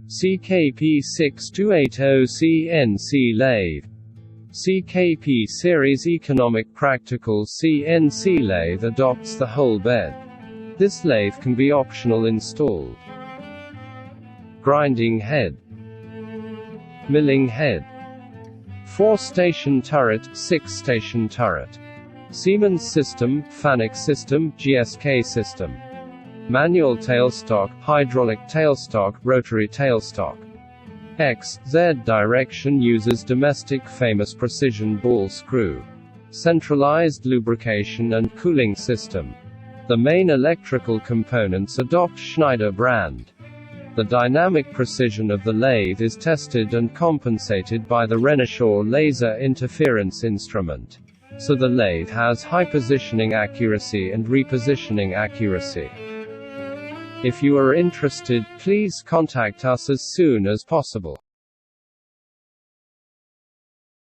CKP6280 CNC lathe. CKP Series Economic Practical CNC lathe adopts the whole bed. This lathe can be optional installed. Grinding head, milling head, 4-station turret, 6-station turret, Siemens system, FANUC system, GSK system, manual tailstock, hydraulic tailstock, rotary tailstock. X/Z direction uses domestic famous precision ball screw. Centralized lubrication and cooling system. The main electrical components adopt Schneider brand. The dynamic precision of the lathe is tested and compensated by the Renishaw laser interference instrument. So the lathe has high positioning accuracy and repositioning accuracy. If you are interested, please contact us as soon as possible.